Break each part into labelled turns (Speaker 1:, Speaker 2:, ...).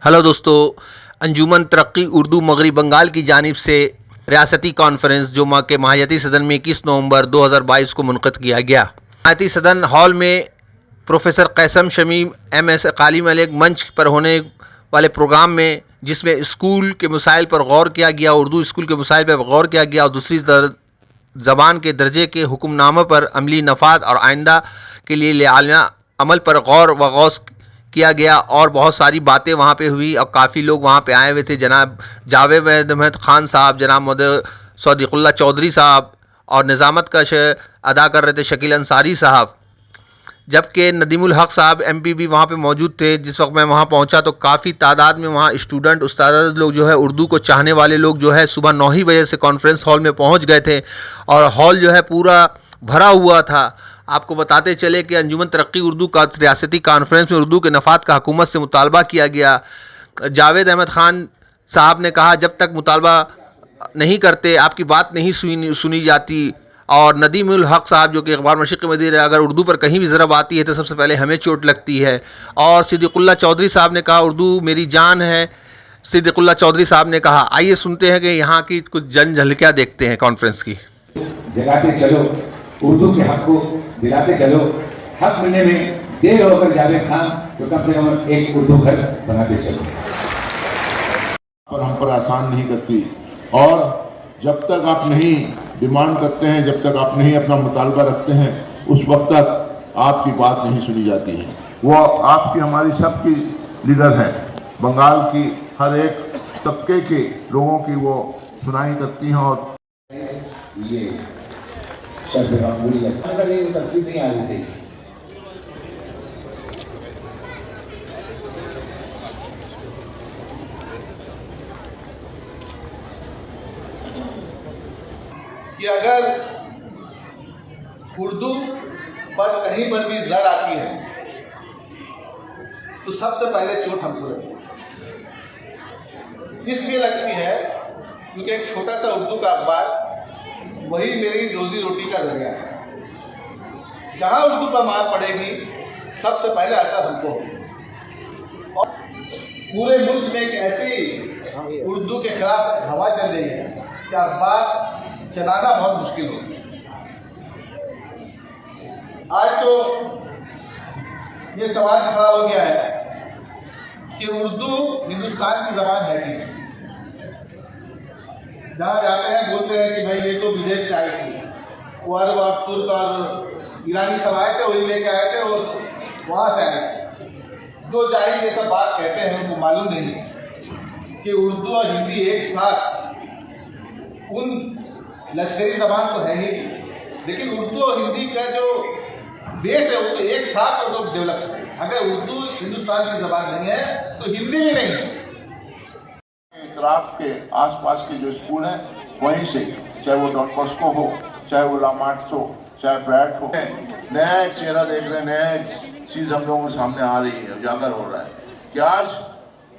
Speaker 1: Hello दोस्तों, अंजुमन तरक्की उर्दू मगरबी बंगाल की जानिब से रियासती कॉन्फ्रेंस जो के महायती सदन में 21 नवंबर 2022 को मुनक़िद किया गया। महायती सदन हॉल में प्रोफेसर कैसम शमीम MS काली मलिक मंच पर होने वाले प्रोग्राम में, जिसमें स्कूल के मसाइल पर गौर किया गया, उर्दू स्कूल के मसाइल पर गौर किया गया और दूसरी ज़बान के दर्जे के हुक्मनामे पर अमली नफ़ाद और आइंदा के लिए लिहाजा अमल पर गौर व गौस किया गया और बहुत सारी बातें वहाँ पे हुई और काफ़ी लोग वहाँ पे आए हुए थे। जनाब जावेद अहमद ख़ान साहब, जनाब मोहम्मद सौदिकुल्ला चौधरी साहब और निज़ामत का अदा कर रहे थे शकील अंसारी साहब, जबकि नदीमुल हक साहब MP भी वहाँ पे मौजूद थे। जिस वक्त मैं वहाँ पहुँचा तो काफ़ी तादाद में वहाँ स्टूडेंट उस्ताद लोग जो है, उर्दू को चाहने वाले लोग जो है सुबह 9 ही बजे से कॉन्फ्रेंस हॉल में पहुँच गए थे और हॉल जो है पूरा भरा हुआ था। आपको बताते चले कि अंजुमन तरक्की उर्दू का रियासती कॉन्फ्रेंस में उर्दू के नफ़ाद का हुकूमत से मुतालबा किया गया। जावेद अहमद ख़ान साहब ने कहा, जब तक मुतालबा नहीं करते आपकी बात नहीं सुनी जाती। और नदीमुल हक साहब जो कि अखबार मशरिक़ के मदीर है, अगर उर्दू पर कहीं भी ज़रब आती है तो सबसे पहले हमें चोट लगती है। और सिद्दीकुल्ला चौधरी साहब ने कहा, उर्दू मेरी जान है। सिद्दीकुल्ला चौधरी साहब ने कहा, आइए सुनते हैं कि यहाँ की कुछ जन झलकियाँ देखते हैं कॉन्फ्रेंस की।
Speaker 2: जगाते चलो, उर्दू के हक को दिलाते चलो। हक मिलने में देर होकर जावेद खान तो कम से कम एक उर्दू घर बनाते चलो।
Speaker 3: पर हम पर आसान नहीं करती, और जब तक आप नहीं डिमांड करते हैं, जब तक आप नहीं अपना मुतालबा रखते हैं, उस वक्त तक आपकी बात नहीं सुनी जाती है। वो आपकी हमारी सबकी लीडर है, बंगाल की हर एक तबके के लोगों की वो सुनाई करती हैं। और
Speaker 2: ये शब्द तस्वीर नहीं आ रही सही।
Speaker 4: कि अगर उर्दू पर कहीं पर भी ज़र आती है तो सबसे पहले चोट हमको लगती है। इसलिए लगती है क्योंकि एक छोटा सा उर्दू का अखबार वही मेरी रोजी रोटी का जरिया है। जहाँ उर्दू पर मार पड़ेगी सबसे पहले असर हमको होगा। और पूरे मुल्क में एक ऐसी उर्दू के खिलाफ हवा चल रही है कि अखबार चलाना बहुत मुश्किल हो गया। आज तो ये सवाल खड़ा हो गया है कि उर्दू हिंदुस्तान की ज़बान है कि नहीं। जहाँ जाते हैं बोलते हैं कि भाई ये तो विदेश से आई थी, वो अरब और तुर्क और ईरानी सब आए थे, वही लेके आए थे और वहाँ से आए थे। जो जाहिर ये सब बात कहते हैं उनको मालूम नहीं कि उर्दू और हिंदी एक साथ उन लश्करी ज़बान तो है ही, लेकिन उर्दू और हिंदी का जो बेस है वो तो एक साथ और लोग डेवलप करें। अगर उर्दू हिंदुस्तान की ज़बान नहीं है तो हिंदी भी नहीं है।
Speaker 3: इतराफ़ के आसपास के जो स्कूल हैं वहीं से, चाहे वो डॉन बॉस्को हो, चाहे वो ला मार्क्स हो, चाहे ब्रैड हो, नया चेहरा देख रहे हैं, नया चीज़ हम लोगों के सामने आ रही है, उजागर हो रहा है कि आज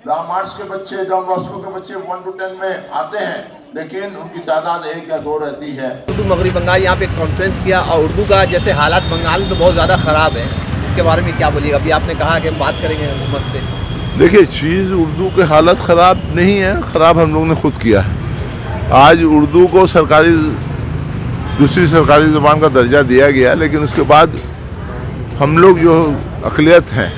Speaker 3: ला मार्क्स के बच्चे, डॉन बॉस्को के बच्चे 1 to 10 में आते हैं, लेकिन उनकी तादाद 1 या 2 रहती है।
Speaker 1: उर्दू मगरबी बंगाल यहाँ पे एक कॉन्फ्रेंस किया और उर्दू का जैसे हालात बंगाल में तो बहुत ज़्यादा ख़राब है, इसके बारे में क्या बोलिएगा? अभी आपने कहा कि हम बात करेंगे हुकूमत से।
Speaker 5: देखिए, चीज़ उर्दू के हालत ख़राब नहीं है, ख़राब हम लोग ने खुद किया है। आज उर्दू को दूसरी सरकारी ज़बान का दर्जा दिया गया, लेकिन उसके बाद हम लोग जो अक़लियत हैं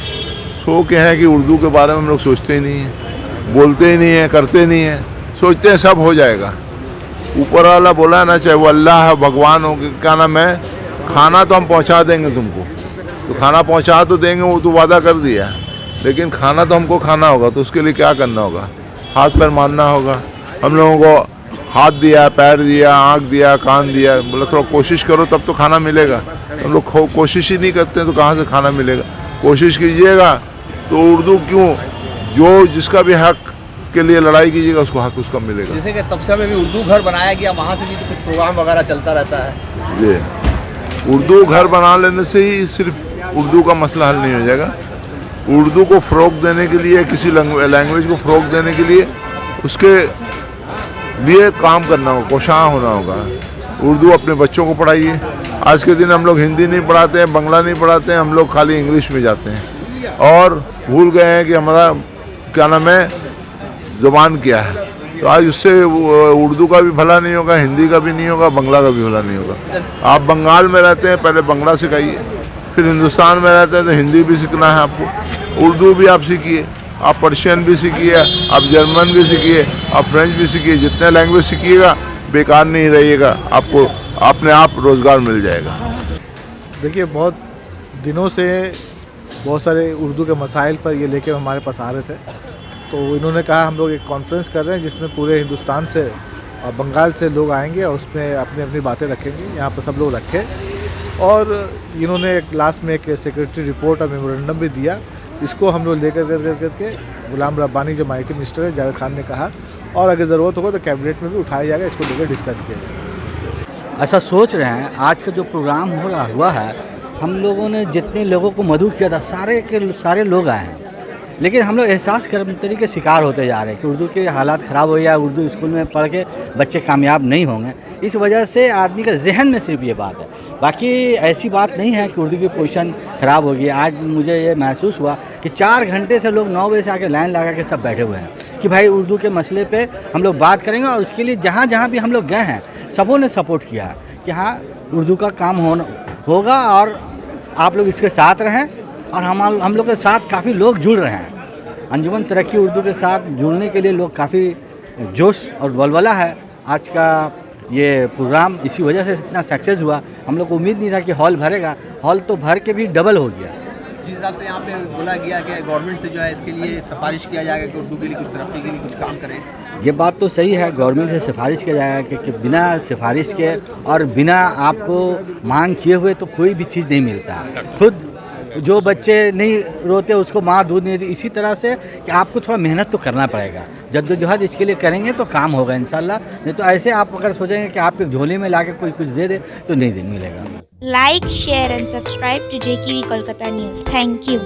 Speaker 5: सो के हैं कि उर्दू के बारे में हम लोग सोचते ही नहीं हैं, बोलते ही नहीं हैं, करते नहीं हैं, सोचते हैं सब हो जाएगा। ऊपर वाला बोला ना, चाहे वो अल्लाह है, भगवान हो, क्या नाम है, खाना तो हम पहुंचा देंगे तुमको, तो खाना पहुंचा तो देंगे, वो तो वादा कर दिया, लेकिन खाना तो हमको खाना होगा, तो उसके लिए क्या करना होगा? हाथ पैर मारना होगा। हम लोगों को हाथ दिया, पैर दिया, आँख दिया, कान दिया, बोला थोड़ा कोशिश करो तब तो खाना मिलेगा। हम लोग कोशिश ही नहीं करते तो कहाँ से खाना मिलेगा? कोशिश कीजिएगा तो उर्दू क्यों, जो जिसका भी हक के लिए लड़ाई कीजिएगा उसको हक उसका मिलेगा।
Speaker 1: जैसे कि तबसे में भी उर्दू घर बनाया गया, वहाँ से भी तो कुछ प्रोग्राम वगैरह चलता रहता है।
Speaker 5: जी, उर्दू घर बना लेने से ही सिर्फ उर्दू का मसला हल नहीं हो जाएगा। उर्दू को फ़रोग़ देने के लिए, किसी लैंग्वेज को फ़रोग़ देने के लिए उसके लिए काम करना होगा, कोशां होना होगा। उर्दू अपने बच्चों को पढ़ाइए। आज के दिन हम लोग हिंदी नहीं पढ़ाते हैं, बंगला नहीं पढ़ाते हैं, हम लोग खाली इंग्लिश में जाते हैं और भूल गए हैं कि हमारा क्या नाम है ज़ुबान किया है। तो आज उससे उर्दू का भी भला नहीं होगा, हिंदी का भी नहीं होगा, बंगला का भी भला नहीं होगा। आप बंगाल में रहते हैं, पहले बंगला सिखाइए, फिर हिंदुस्तान में रहते हैं तो हिंदी भी सीखना है आपको, उर्दू भी आप सीखिए, आप पर्शियन भी सीखिए, आप जर्मन भी सीखिए, आप फ्रेंच भी सीखिए। जितने लैंग्वेज सीखिएगा बेकार नहीं रहिएगा, आपको अपने आप रोज़गार मिल जाएगा।
Speaker 6: देखिए, बहुत दिनों से बहुत सारे उर्दू के मसाइल पर ये लेके हमारे पास आ रहे थे, तो इन्होंने कहा हम लोग एक कॉन्फ्रेंस कर रहे हैं जिसमें पूरे हिंदुस्तान से और बंगाल से लोग आएंगे और उसमें अपनी अपनी बातें रखेंगे। यहाँ पर सब लोग रखें और इन्होंने एक लास्ट में एक सेक्रेटरी रिपोर्ट और मेमोरेंडम भी दिया। इसको हम लोग लेकर करके गुलाम रब्बानी जो माइटी मिनिस्टर है जावेद खान ने कहा, और अगर ज़रूरत होगा तो कैबिनेट में भी उठाया जाएगा, इसको लेकर डिस्कस किया जाएगा।
Speaker 7: ऐसा सोच रहे हैं। आज का जो प्रोग्राम हुआ है, हम लोगों ने जितने लोगों को मदऊ किया था सारे के सारे लोग आए हैं, लेकिन हम लोग एहसास कर्मचारी के शिकार होते जा रहे हैं कि उर्दू के हालात ख़राब हो गया, उर्दू स्कूल में पढ़ के बच्चे कामयाब नहीं होंगे। इस वजह से आदमी का जहन में सिर्फ ये बात है, बाकी ऐसी बात नहीं है कि उर्दू की पोजीशन ख़राब होगी। आज मुझे ये महसूस हुआ कि 4 घंटे से लोग 9 बजे से आके लाइन लगा के सब बैठे हुए हैं कि भाई उर्दू के मसले पे हम लोग बात करेंगे, और उसके लिए जहाँ जहाँ भी हम लोग गए हैं सबों ने सपोर्ट किया है कि हाँ उर्दू का काम होगा और आप लोग इसके साथ रहें। और हम लोग के साथ काफ़ी लोग जुड़ रहे हैं। अंजुमन तरक्की उर्दू के साथ जुड़ने के लिए लोग काफ़ी जोश और बलबला है। आज का ये प्रोग्राम इसी वजह से इतना सक्सेस हुआ। हम लोग को उम्मीद नहीं था कि हॉल भरेगा, हॉल तो भर के भी डबल हो गया।
Speaker 8: जिस हिसाब से यहाँ पे बोला गया कि गवर्नमेंट से जो है इसके लिए सिफारिश किया जाएगा कि उर्दू के लिए कुछ तरक्की के लिए कुछ काम करें।
Speaker 7: ये बात तो सही है, गवर्नमेंट से सिफारिश किया जाएगा कि बिना सिफारिश के और बिना आपको मांग किए हुए तो कोई भी चीज़ नहीं मिलता। खुद जो बच्चे नहीं रोते उसको माँ दूध नहीं देती। इसी तरह से कि आपको थोड़ा मेहनत तो करना पड़ेगा, जद्दोजहद इसके लिए करेंगे तो काम होगा इंशाल्लाह। नहीं तो ऐसे आप अगर सोचेंगे कि आपके झोले में लाके कोई कुछ दे दे तो नहीं मिलेगा।
Speaker 9: Like, share and subscribe to JKV Kolkata News. Thank you.